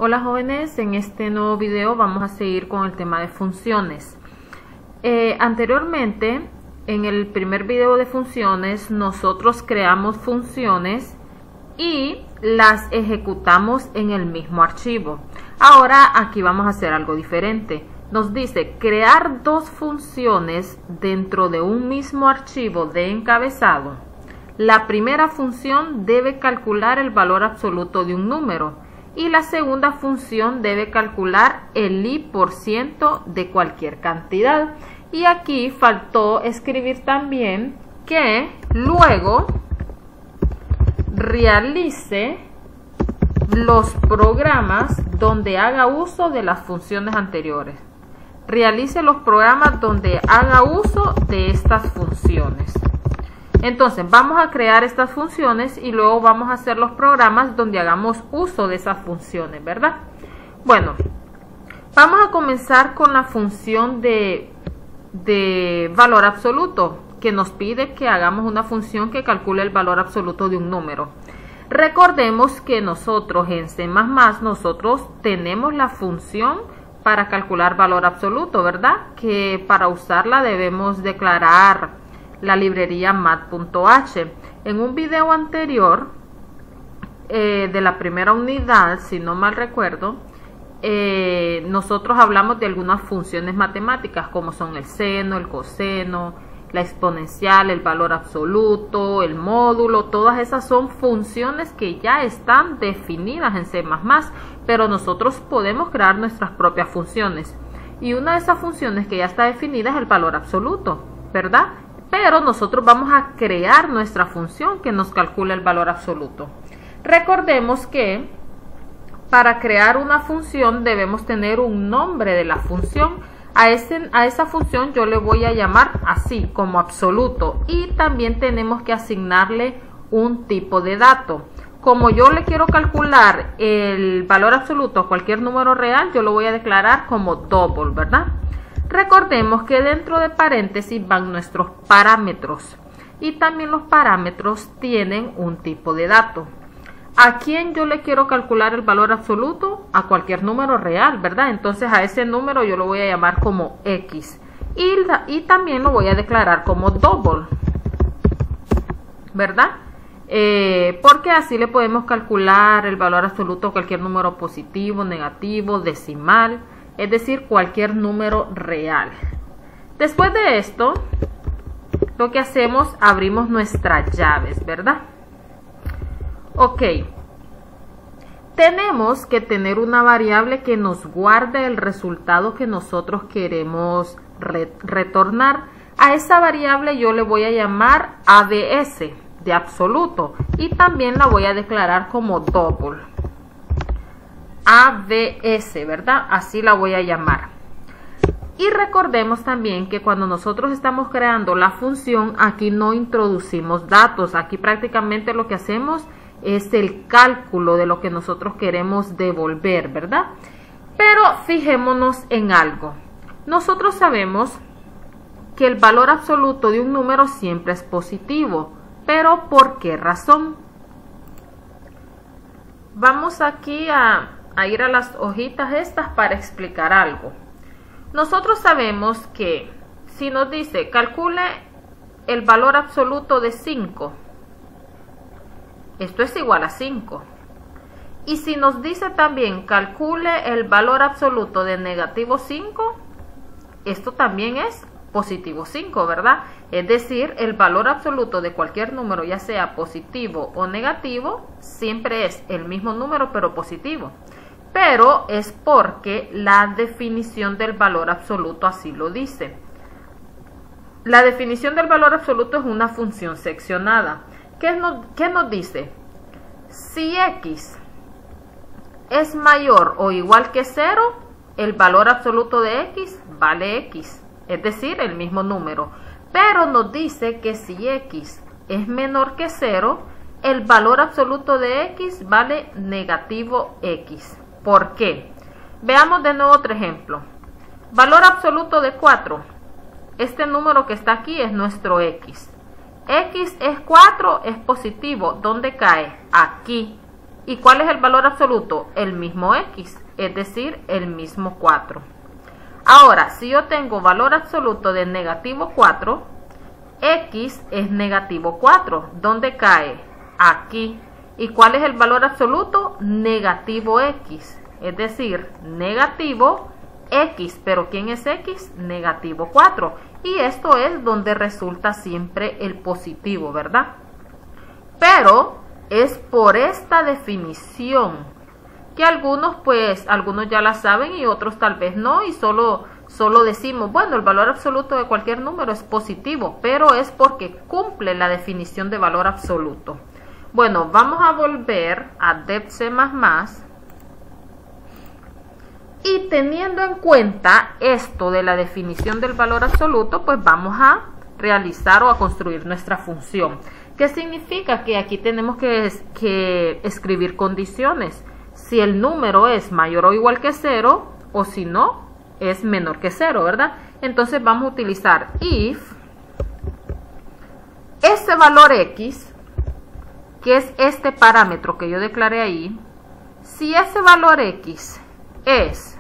Hola jóvenes, en este nuevo video vamos a seguir con el tema de funciones. Anteriormente, en el primer video de funciones, nosotros creamos funciones y las ejecutamos en el mismo archivo. Ahora aquí vamos a hacer algo diferente. Nos dice crear dos funciones dentro de un mismo archivo de encabezado. La primera función debe calcular el valor absoluto de un número y la segunda función debe calcular el i% de cualquier cantidad. Y aquí faltó escribir también que luego realice los programas donde haga uso de las funciones anteriores. Realice los programas donde haga uso de estas funciones. Entonces vamos a crear estas funciones y luego vamos a hacer los programas donde hagamos uso de esas funciones, ¿verdad? Bueno, vamos a comenzar con la función de valor absoluto, que nos pide que hagamos una función que calcule el valor absoluto de un número. Recordemos que nosotros en C++ nosotros tenemos la función para calcular valor absoluto, ¿verdad? Que para usarla debemos declarar la librería math.h. En un video anterior de la primera unidad, si no mal recuerdo, nosotros hablamos de algunas funciones matemáticas como son el seno, el coseno, la exponencial, el valor absoluto, el módulo. Todas esas son funciones que ya están definidas en C++, pero nosotros podemos crear nuestras propias funciones. Y una de esas funciones que ya está definida es el valor absoluto, ¿verdad? Pero nosotros vamos a crear nuestra función que nos calcula el valor absoluto. Recordemos que para crear una función debemos tener un nombre de la función. A esa función yo le voy a llamar así, como absoluto. Y también tenemos que asignarle un tipo de dato. Como yo le quiero calcular el valor absoluto a cualquier número real, yo lo voy a declarar como double, ¿verdad? Recordemos que dentro de paréntesis van nuestros parámetros y también los parámetros tienen un tipo de dato. ¿A quién yo le quiero calcular el valor absoluto? A cualquier número real, ¿verdad? Entonces a ese número yo lo voy a llamar como X y también lo voy a declarar como double, ¿verdad? Porque así le podemos calcular el valor absoluto a cualquier número positivo, negativo, decimal, es decir, cualquier número real. Después de esto, lo que hacemos, abrimos nuestras llaves, ¿verdad? Ok. Tenemos que tener una variable que nos guarde el resultado que nosotros queremos retornar. A esa variable yo le voy a llamar ABS, de absoluto, y también la voy a declarar como double. ABS, ¿verdad? Así la voy a llamar. Y recordemos también que cuando nosotros estamos creando la función, aquí no introducimos datos. Aquí prácticamente lo que hacemos es el cálculo de lo que nosotros queremos devolver, ¿verdad? Pero fijémonos en algo. Nosotros sabemos que el valor absoluto de un número siempre es positivo. ¿Pero por qué razón? Vamos aquí a ir a las hojitas estas para explicar algo. Nosotros sabemos que si nos dice calcule el valor absoluto de 5, esto es igual a 5. Y si nos dice también calcule el valor absoluto de negativo 5, esto también es positivo 5, ¿verdad? Es decir, el valor absoluto de cualquier número, ya sea positivo o negativo, siempre es el mismo número pero positivo. Pero es porque la definición del valor absoluto así lo dice. La definición del valor absoluto es una función seccionada. ¿Qué nos dice? Si X es mayor o igual que 0, el valor absoluto de X vale X. Es decir, el mismo número. Pero nos dice que si X es menor que 0, el valor absoluto de X vale negativo X. ¿Por qué? Veamos de nuevo otro ejemplo. Valor absoluto de 4. Este número que está aquí es nuestro X. X es 4, es positivo. ¿Dónde cae? Aquí. ¿Y cuál es el valor absoluto? El mismo x, es decir, el mismo 4. Ahora, si yo tengo valor absoluto de negativo 4, x es negativo 4. ¿Dónde cae? Aquí. ¿Y cuál es el valor absoluto? Negativo x, es decir, negativo x. ¿Pero quién es x? Negativo 4. Y esto es donde resulta siempre el positivo, ¿verdad? Pero es por esta definición que algunos ya la saben y otros tal vez no, y solo decimos, bueno, el valor absoluto de cualquier número es positivo, pero es porque cumple la definición de valor absoluto. Bueno, vamos a volver a DEP++, y teniendo en cuenta esto de la definición del valor absoluto, pues vamos a realizar o a construir nuestra función. ¿Qué significa? Que aquí tenemos que escribir condiciones. Si el número es mayor o igual que 0, o si no, es menor que 0, ¿verdad? Entonces vamos a utilizar if ese valor x, que es este parámetro que yo declaré ahí, si ese valor x es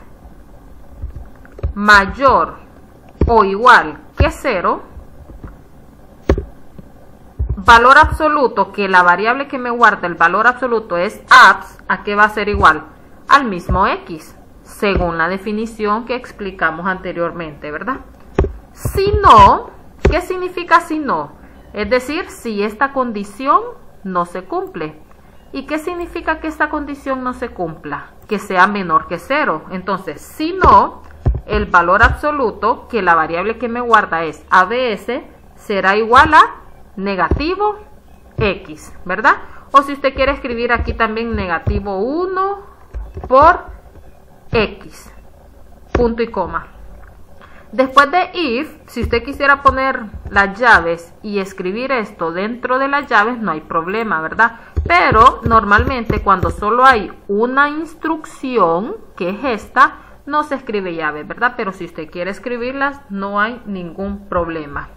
mayor o igual que 0, valor absoluto, que la variable que me guarda el valor absoluto es abs, ¿a qué va a ser igual? Al mismo x, según la definición que explicamos anteriormente, ¿verdad? Si no, ¿qué significa si no? Es decir, si esta condición no se cumple. ¿Y qué significa que esta condición no se cumpla? Que sea menor que 0. Entonces, si no, el valor absoluto, que la variable que me guarda es abs, será igual a negativo x, ¿verdad? O si usted quiere escribir aquí también negativo 1 por x, punto y coma. Después de if, si usted quisiera poner las llaves y escribir esto dentro de las llaves, no hay problema, ¿verdad? Pero normalmente cuando solo hay una instrucción, que es esta, no se escribe llave, ¿verdad? Pero si usted quiere escribirlas, no hay ningún problema.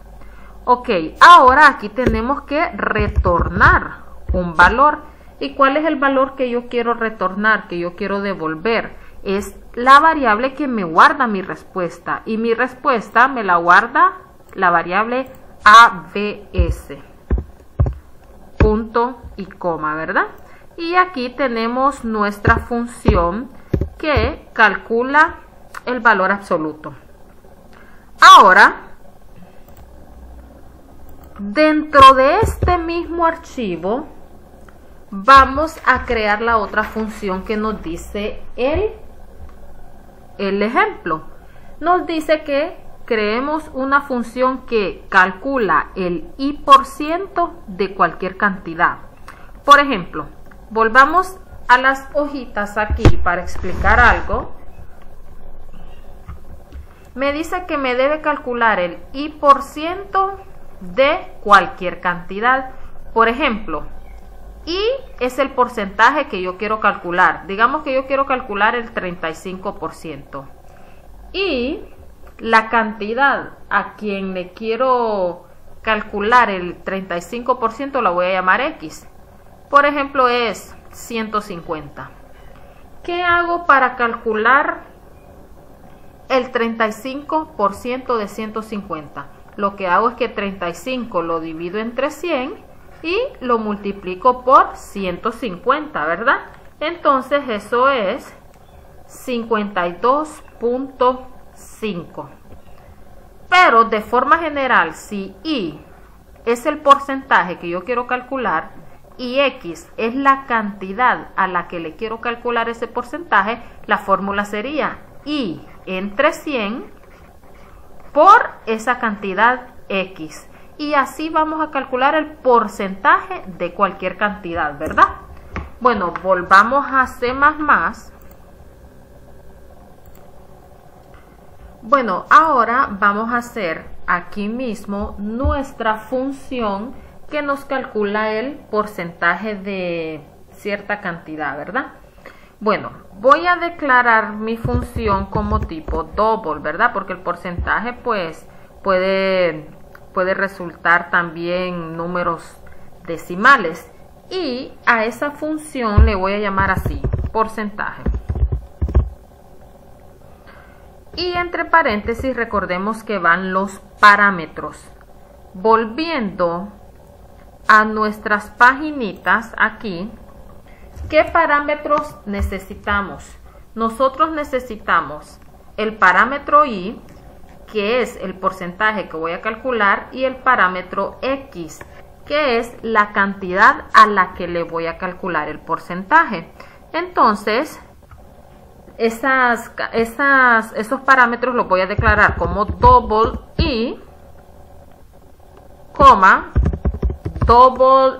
Ok, ahora aquí tenemos que retornar un valor. ¿Y cuál es el valor que yo quiero retornar, que yo quiero devolver? Es la variable que me guarda mi respuesta. Y mi respuesta me la guarda la variable abs. Punto y coma, ¿verdad? Y aquí tenemos nuestra función que calcula el valor absoluto. Ahora, dentro de este mismo archivo vamos a crear la otra función que nos dice el ejemplo. Nos dice que creemos una función que calcula el i% de cualquier cantidad. Por ejemplo, volvamos a las hojitas aquí para explicar algo. Me dice que me debe calcular el i% de cualquier cantidad. Por ejemplo, i es el porcentaje que yo quiero calcular. Digamos que yo quiero calcular el 35%. Y la cantidad a quien le quiero calcular el 35% la voy a llamar x. Por ejemplo, es 150. ¿Qué hago para calcular el 35% de 150? Lo que hago es que 35 lo divido entre 100 y lo multiplico por 150, ¿verdad? Entonces eso es 52.5. Pero de forma general, si i es el porcentaje que yo quiero calcular y x es la cantidad a la que le quiero calcular ese porcentaje, la fórmula sería i entre 100 por esa cantidad x. Y así vamos a calcular el porcentaje de cualquier cantidad, ¿verdad? Bueno, volvamos a C++. Bueno, ahora vamos a hacer aquí mismo nuestra función que nos calcula el porcentaje de cierta cantidad, ¿verdad? Bueno, voy a declarar mi función como tipo double, ¿verdad? Porque el porcentaje pues puede resultar también números decimales. y a esa función le voy a llamar así, porcentaje. Y entre paréntesis recordemos que van los parámetros. Volviendo a nuestras paginitas aquí, ¿qué parámetros necesitamos? Nosotros necesitamos el parámetro y, que es el porcentaje que voy a calcular, y el parámetro x, que es la cantidad a la que le voy a calcular el porcentaje. Entonces, esos parámetros los voy a declarar como double i, coma, double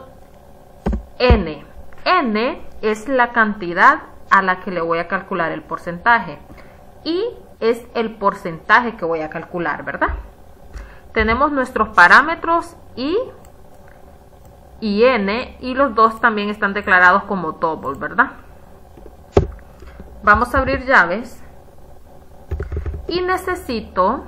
n. N es la cantidad a la que le voy a calcular el porcentaje. Y es el porcentaje que voy a calcular, ¿verdad? Tenemos nuestros parámetros i y n, y los dos también están declarados como double, ¿verdad? Vamos a abrir llaves y necesito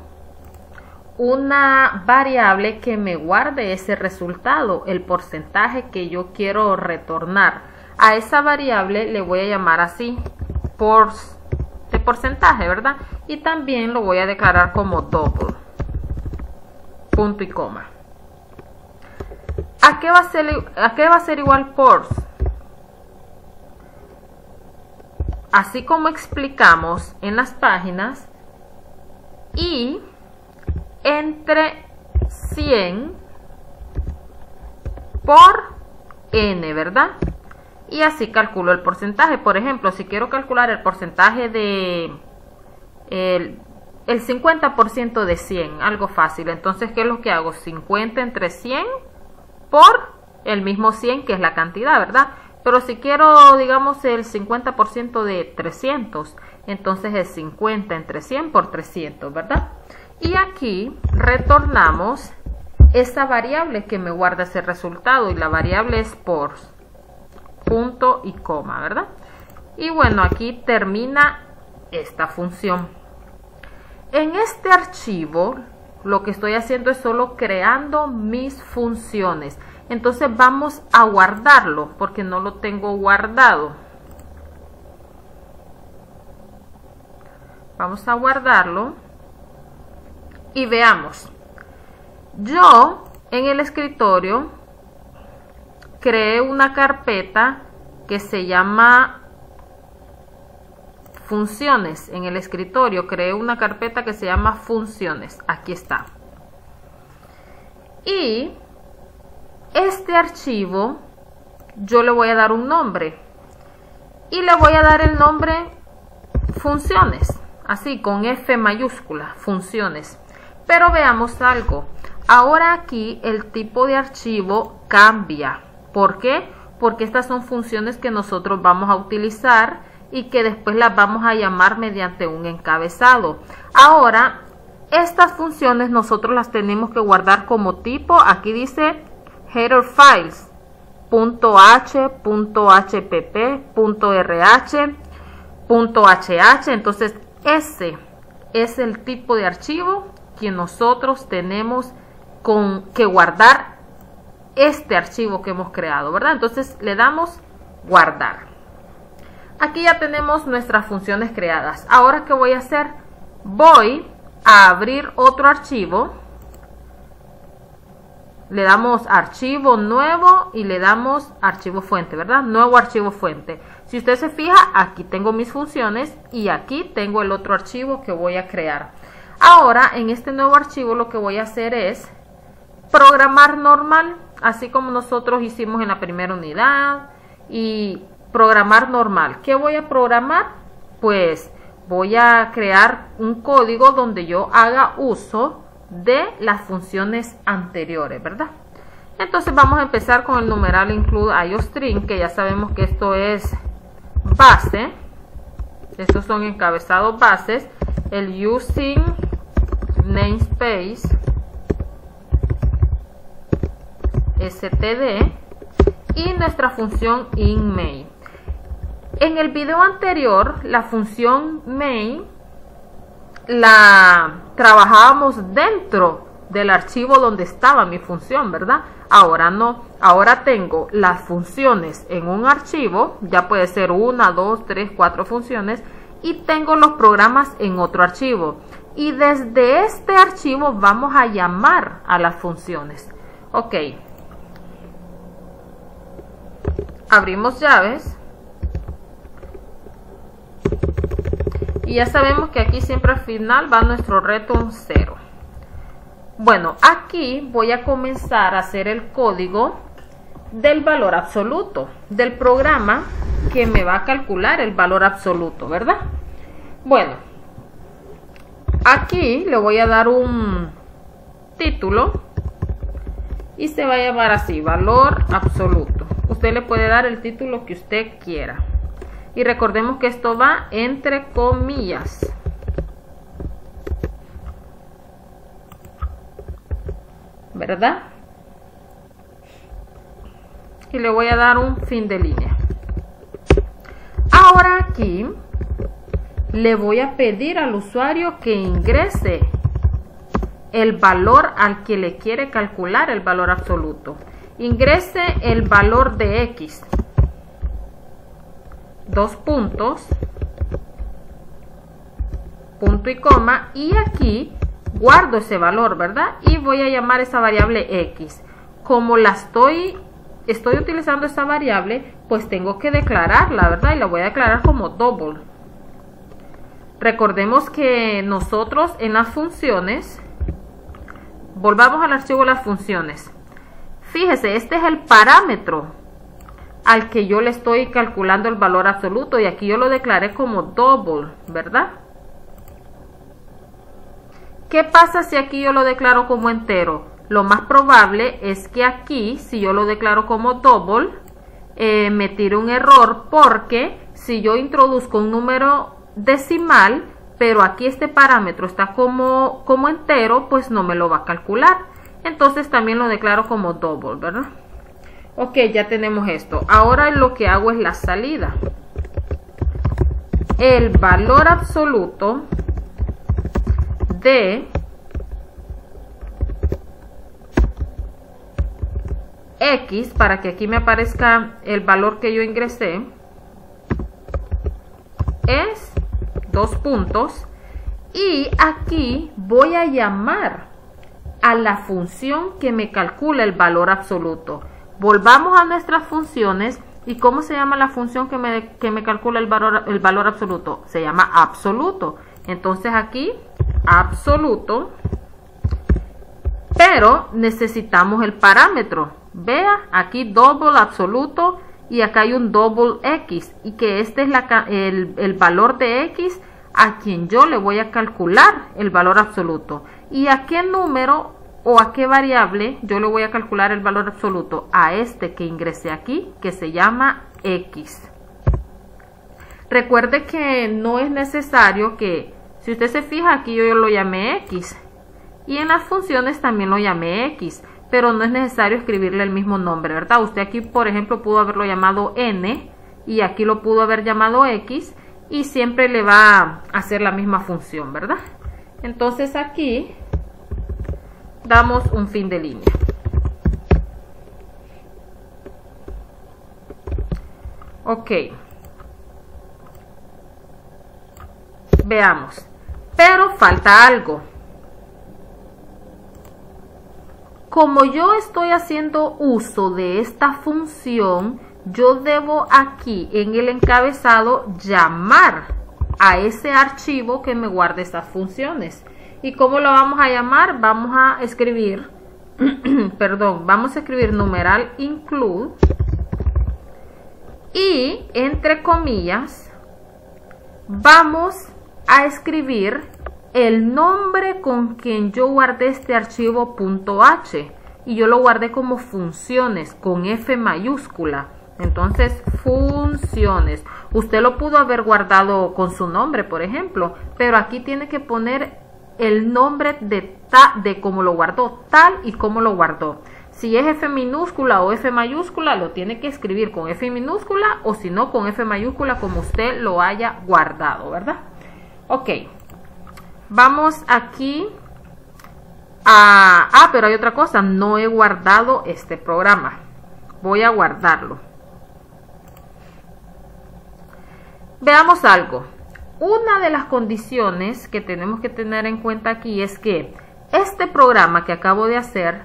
una variable que me guarde ese resultado, el porcentaje que yo quiero retornar. A esa variable le voy a llamar así, de porcentaje, ¿verdad? Y también lo voy a declarar como double, punto y coma. ¿A qué va a ser igual porc? Así como explicamos en las páginas, y entre 100 por n, ¿verdad? Y así calculo el porcentaje. Por ejemplo, si quiero calcular el porcentaje de el 50% de 100, algo fácil. Entonces, ¿qué es lo que hago? 50 entre 100 por el mismo 100, que es la cantidad, ¿verdad? Pero si quiero, digamos, el 50% de 300, entonces es 50 entre 100 por 300, ¿verdad? Y aquí retornamos esa variable que me guarda ese resultado, y la variable es por, punto y coma, ¿verdad? Y bueno, aquí termina esta función. En este archivo lo que estoy haciendo es solo creando mis funciones. Entonces vamos a guardarlo porque no lo tengo guardado. Vamos a guardarlo y veamos. Yo en el escritorio creé una carpeta que se llama funciones. En el escritorio creé una carpeta que se llama funciones. Aquí está. Y este archivo yo le voy a dar un nombre. Y le voy a dar el nombre funciones. Así, con F mayúscula, funciones. Pero veamos algo. Ahora aquí el tipo de archivo cambia. ¿Por qué? Porque estas son funciones que nosotros vamos a utilizar y que después las vamos a llamar mediante un encabezado. Ahora, estas funciones nosotros las tenemos que guardar como tipo. Aquí dice header files, .h, .hpp, .rh, .hh. Entonces, ese es el tipo de archivo que nosotros tenemos que guardar este archivo que hemos creado, ¿verdad? Entonces le damos guardar. Aquí ya tenemos nuestras funciones creadas. Ahora, ¿qué voy a hacer? Voy a abrir otro archivo. Le damos archivo nuevo y le damos archivo fuente, ¿verdad? Nuevo archivo fuente. Si usted se fija, aquí tengo mis funciones y aquí tengo el otro archivo que voy a crear. Ahora, en este nuevo archivo lo que voy a hacer es programar normal, así como nosotros hicimos en la primera unidad, y programar normal. ¿Qué voy a programar? Pues voy a crear un código donde yo haga uso de las funciones anteriores, ¿verdad? Entonces vamos a empezar con el numeral include IOString, que ya sabemos que esto es base. Estos son encabezados bases. El using namespace std y nuestra función inMain. En el video anterior, la función main la trabajábamos dentro del archivo donde estaba mi función, ¿verdad? Ahora no, ahora tengo las funciones en un archivo, ya puede ser 1, 2, 3, 4 funciones, y tengo los programas en otro archivo. Y desde este archivo vamos a llamar a las funciones. Ok. Abrimos llaves. Y ya sabemos que aquí siempre al final va nuestro return 0. Bueno, aquí voy a comenzar a hacer el código del valor absoluto, del programa que me va a calcular el valor absoluto, ¿verdad? Bueno, aquí le voy a dar un título y se va a llamar así, valor absoluto. Usted le puede dar el título que usted quiera. Y recordemos que esto va entre comillas. ¿Verdad? Y le voy a dar un fin de línea. Ahora aquí le voy a pedir al usuario que ingrese el valor al que le quiere calcular el valor absoluto. Ingrese el valor de X. 2 puntos, punto y coma, y aquí guardo ese valor, ¿verdad? Y voy a llamar esa variable X. Como la estoy utilizando esa variable, pues tengo que declararla, ¿verdad? Y la voy a declarar como double. Recordemos que nosotros en las funciones, volvamos al archivo de las funciones. Fíjese, este es el parámetro al que yo le estoy calculando el valor absoluto, y aquí yo lo declaré como double, ¿verdad? ¿Qué pasa si aquí yo lo declaro como entero? Lo más probable es que aquí, si yo lo declaro como double, me tire un error, porque si yo introduzco un número decimal, pero aquí este parámetro está como entero, pues no me lo va a calcular. Entonces también lo declaro como double, ¿verdad? Ok, ya tenemos esto. Ahora lo que hago es la salida. El valor absoluto de X, para que aquí me aparezca el valor que yo ingresé, es 2 puntos. Y aquí voy a llamar a la función que me calcula el valor absoluto. Volvamos a nuestras funciones. ¿Y cómo se llama la función que me calcula el valor absoluto? Se llama absoluto. Entonces aquí, absoluto. Pero necesitamos el parámetro. Vea, aquí double absoluto y acá hay un double X. Y que este es el valor de X a quien yo le voy a calcular el valor absoluto. ¿Y a qué número o a qué variable yo le voy a calcular el valor absoluto? A este que ingresé aquí, que se llama X. Recuerde que no es necesario que, si usted se fija, aquí yo lo llamé X. Y en las funciones también lo llamé X. Pero no es necesario escribirle el mismo nombre, ¿verdad? Usted aquí, por ejemplo, pudo haberlo llamado N. Y aquí lo pudo haber llamado X. Y siempre le va a hacer la misma función, ¿verdad? Entonces aquí damos un fin de línea. Ok. Veamos. Pero falta algo. Como yo estoy haciendo uso de esta función, yo debo aquí en el encabezado llamar a ese archivo que me guarde estas funciones. ¿Y cómo lo vamos a llamar? Vamos a escribir, vamos a escribir numeral include y entre comillas vamos a escribir el nombre con quien yo guardé este archivo .h, y yo lo guardé como funciones con F mayúscula. Entonces, funciones. Usted lo pudo haber guardado con su nombre, por ejemplo, pero aquí tiene que poner el nombre de cómo lo guardó, tal y como lo guardó. Si es F minúscula o F mayúscula, lo tiene que escribir con F minúscula, o si no, con F mayúscula, como usted lo haya guardado, ¿verdad? Ok. Vamos aquí pero hay otra cosa, no he guardado este programa. Voy a guardarlo. Veamos algo. Una de las condiciones que tenemos que tener en cuenta aquí es que este programa que acabo de hacer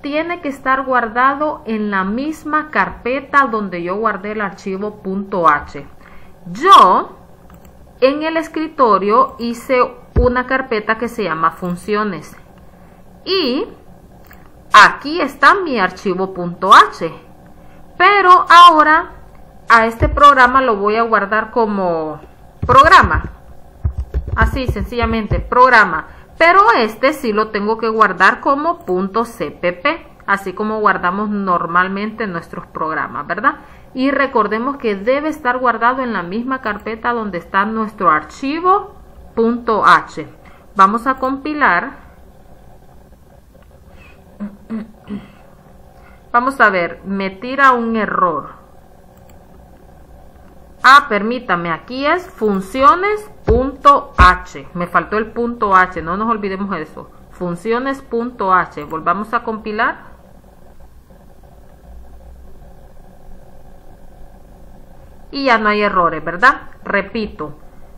tiene que estar guardado en la misma carpeta donde yo guardé el archivo .h. Yo en el escritorio hice una carpeta que se llama funciones y aquí está mi archivo .h, pero ahora a este programa lo voy a guardar como programa, así sencillamente programa, pero este sí lo tengo que guardar como .cpp, así como guardamos normalmente nuestros programas, ¿verdad? Y recordemos que debe estar guardado en la misma carpeta donde está nuestro archivo .h. Vamos a compilar. Vamos a ver, me tira un error. Permítame, aquí es funciones.h. Me faltó el .h, no nos olvidemos de eso. Funciones.h. Volvamos a compilar. Y ya no hay errores, ¿verdad? Repito,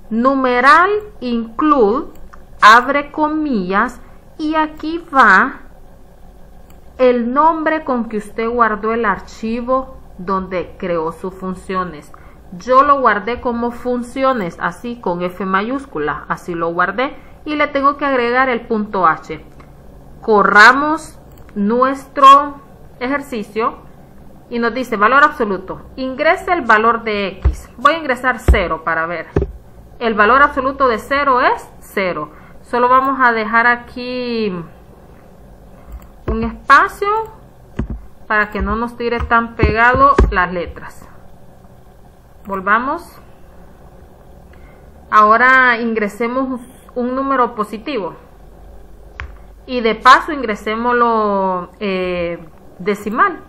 numeral include, abre comillas, y aquí va el nombre con que usted guardó el archivo donde creó sus funciones. Yo lo guardé como funciones, así con F mayúscula, así lo guardé, y le tengo que agregar el .h. Corramos nuestro ejercicio y nos dice valor absoluto. Ingrese el valor de X. Voy a ingresar 0 para ver. El valor absoluto de 0 es 0. Solo vamos a dejar aquí un espacio para que no nos tire tan pegado las letras. Volvamos. Ahora ingresemos un número positivo. Y de paso ingresémoslo decimal.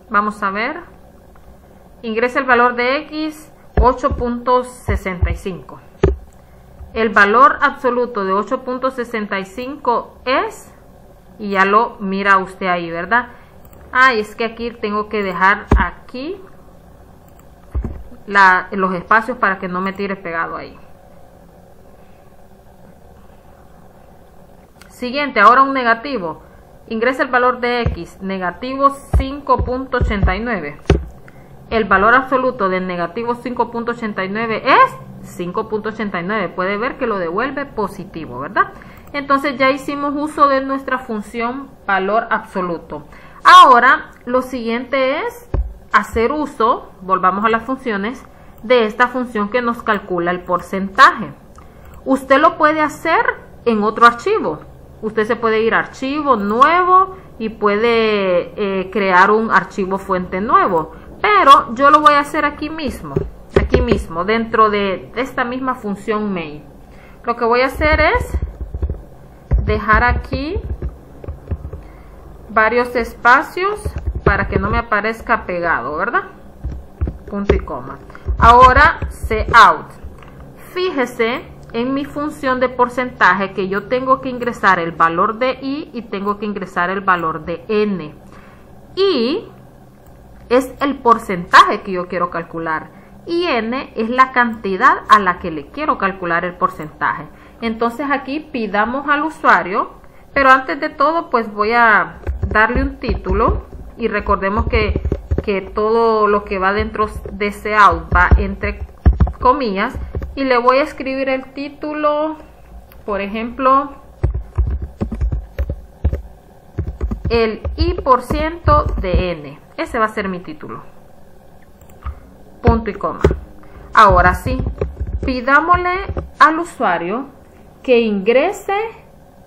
Vamos a ver. Ingresa el valor de X 8.65. El valor absoluto de 8.65 es, y ya lo mira usted ahí, ¿verdad? Es que aquí tengo que dejar aquí los espacios para que no me tire pegado ahí. Siguiente, ahora un negativo. Ingresa el valor de X, negativo 5.89. El valor absoluto del negativo 5.89 es 5.89. Puede ver que lo devuelve positivo, ¿verdad? Entonces ya hicimos uso de nuestra función valor absoluto. Ahora lo siguiente es hacer uso, volvamos a las funciones, de esta función que nos calcula el porcentaje. Usted lo puede hacer en otro archivo. Usted se puede ir a archivo nuevo y puede crear un archivo fuente nuevo. Pero yo lo voy a hacer aquí mismo, dentro de esta misma función main. Lo que voy a hacer es dejar aquí varios espacios para que no me aparezca pegado, ¿verdad? Punto y coma. Ahora cout. Fíjese en mi función de porcentaje que yo tengo que ingresar el valor de I y tengo que ingresar el valor de N. Y es el porcentaje que yo quiero calcular y N es la cantidad a la que le quiero calcular el porcentaje. Entonces aquí pidamos al usuario, pero antes de todo pues voy a darle un título y recordemos que todo lo que va dentro de cout va entre comillas y le voy a escribir el título, por ejemplo, el I% de N. Ese va a ser mi título. Punto y coma. Ahora sí, pidámosle al usuario que ingrese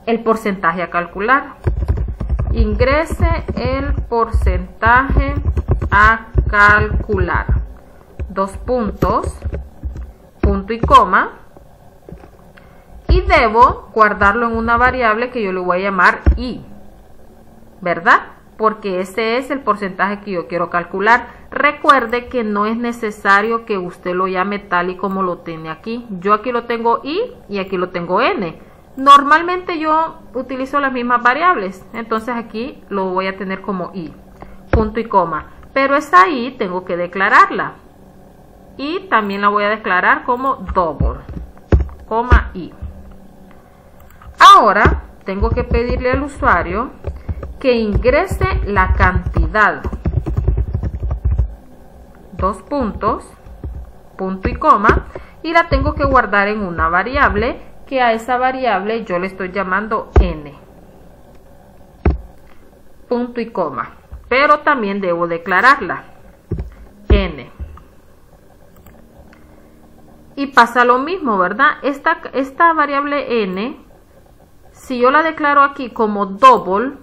el porcentaje a calcular. Ingrese el porcentaje a calcular. Dos puntos, punto y coma. Y debo guardarlo en una variable que yo le voy a llamar I. ¿Verdad? porque ese es el porcentaje que yo quiero calcular. Recuerde que no es necesario que usted lo llame tal y como lo tiene aquí. Yo aquí lo tengo i y aquí lo tengo n. Normalmente yo utilizo las mismas variables, entonces aquí lo voy a tener como i, punto y coma. Pero esa i tengo que declararla. Y también la voy a declarar como double, coma i. Ahora tengo que pedirle al usuario que ingrese la cantidad, dos puntos, punto y coma, y la tengo que guardar en una variable, que a esa variable yo le estoy llamando n, punto y coma, pero también debo declararla, n. Y pasa lo mismo, ¿verdad? Esta variable n, si yo la declaro aquí como double,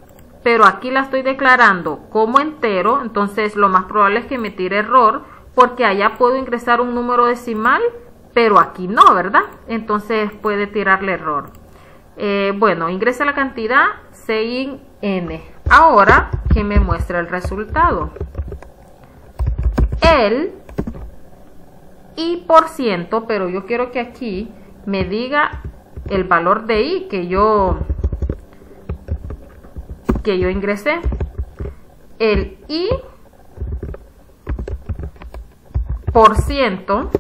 pero aquí la estoy declarando como entero, entonces lo más probable es que me tire error, porque allá puedo ingresar un número decimal, pero aquí no, ¿verdad? Entonces puede tirarle error. Bueno, ingresa la cantidad sin n. Ahora que me muestra el resultado. El i%, pero yo quiero que aquí me diga el valor de i que yo ingresé. El i%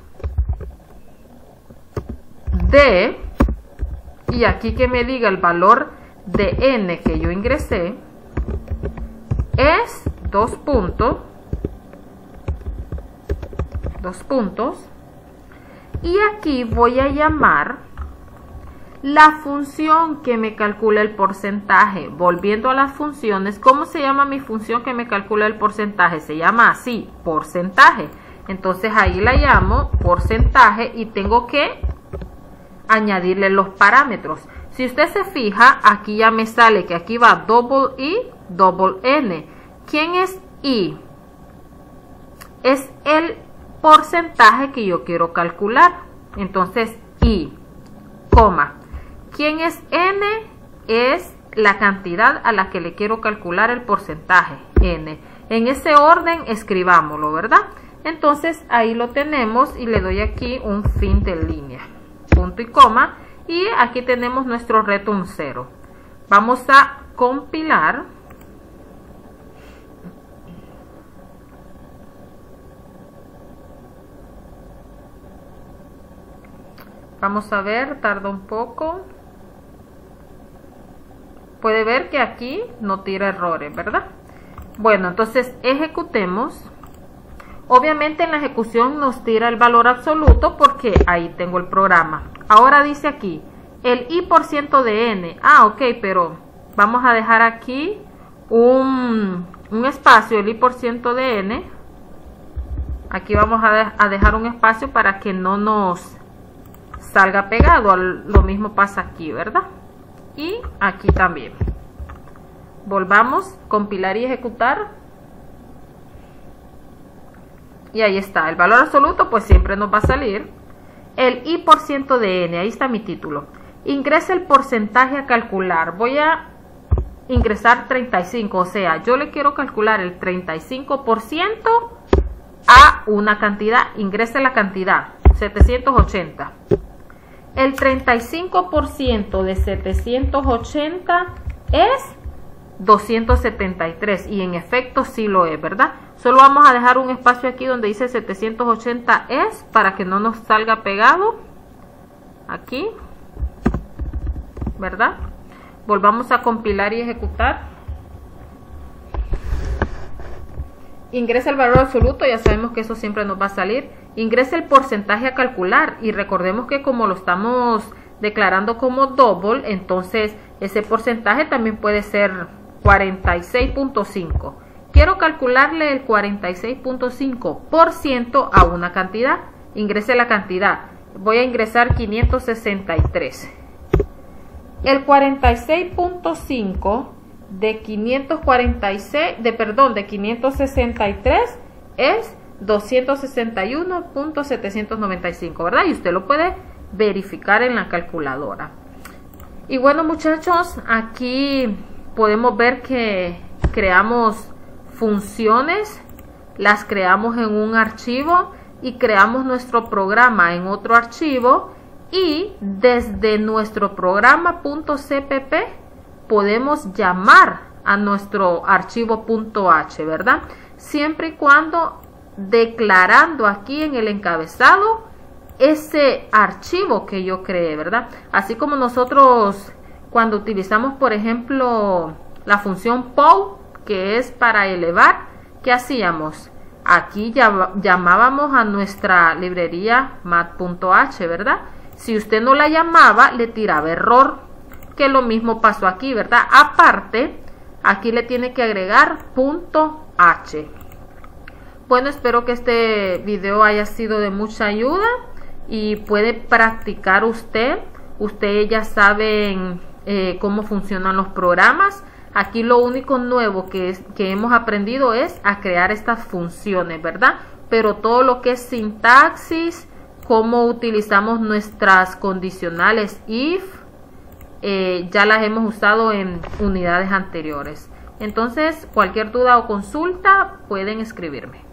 de, y aquí que me diga el valor de n que yo ingresé, es dos puntos, y aquí voy a llamar la función que me calcula el porcentaje. Volviendo a las funciones, ¿cómo se llama mi función que me calcula el porcentaje? Se llama así, porcentaje. Entonces ahí la llamo porcentaje y tengo que añadirle los parámetros. Si usted se fija, aquí ya me sale que aquí va double i, double n. ¿Quién es i? Es el porcentaje que yo quiero calcular. Entonces i, coma. ¿Quién es n? Es la cantidad a la que le quiero calcular el porcentaje, n. En ese orden escribámoslo, ¿verdad? Entonces ahí lo tenemos y le doy aquí un fin de línea, punto y coma, y aquí tenemos nuestro return 0. Vamos a compilar. Vamos a ver, tarda un poco. Puede ver que aquí no tira errores, ¿verdad? Bueno, entonces ejecutemos. Obviamente en la ejecución nos tira el valor absoluto porque ahí tengo el programa. Ahora dice aquí, el i% de n. Ah, ok, pero vamos a dejar aquí un espacio, el i% de n. Aquí vamos a dejar un espacio para que no nos salga pegado. Lo mismo pasa aquí, ¿verdad? Y aquí también. Volvamos, compilar y ejecutar. Y ahí está, el valor absoluto pues siempre nos va a salir. El i% de n, ahí está mi título. Ingresa el porcentaje a calcular. Voy a ingresar 35, o sea, yo le quiero calcular el 35% a una cantidad. Ingrese la cantidad, 780. El 35% de 780 es 273 y en efecto sí lo es, ¿verdad? Solo vamos a dejar un espacio aquí donde dice 780 es para que no nos salga pegado aquí, ¿verdad? Volvamos a compilar y ejecutar. Ingresa el valor absoluto, ya sabemos que eso siempre nos va a salir. Ingresa el porcentaje a calcular y recordemos que como lo estamos declarando como double, entonces ese porcentaje también puede ser 46.5. Quiero calcularle el 46.5% a una cantidad. Ingrese la cantidad. Voy a ingresar 563. El 46.5 de 563 es 261.795, ¿verdad? Y usted lo puede verificar en la calculadora. Y bueno, muchachos, aquí podemos ver que creamos funciones, las creamos en un archivo y creamos nuestro programa en otro archivo, y desde nuestro programa.cpp podemos llamar a nuestro archivo .h, ¿verdad? Siempre y cuando declarando aquí en el encabezado ese archivo que yo creé, ¿verdad? Así como nosotros cuando utilizamos, por ejemplo, la función POW, que es para elevar, ¿qué hacíamos? Aquí llamábamos a nuestra librería mat.h, ¿verdad? Si usted no la llamaba, le tiraba error, que lo mismo pasó aquí, ¿verdad? Aparte, aquí le tiene que agregar .h. Bueno, espero que este video haya sido de mucha ayuda y puede practicar usted. Ustedes ya saben cómo funcionan los programas. Aquí lo único nuevo que hemos aprendido es a crear estas funciones, ¿verdad? Pero todo lo que es sintaxis, cómo utilizamos nuestras condicionales if, ya las hemos usado en unidades anteriores. Entonces, cualquier duda o consulta pueden escribirme.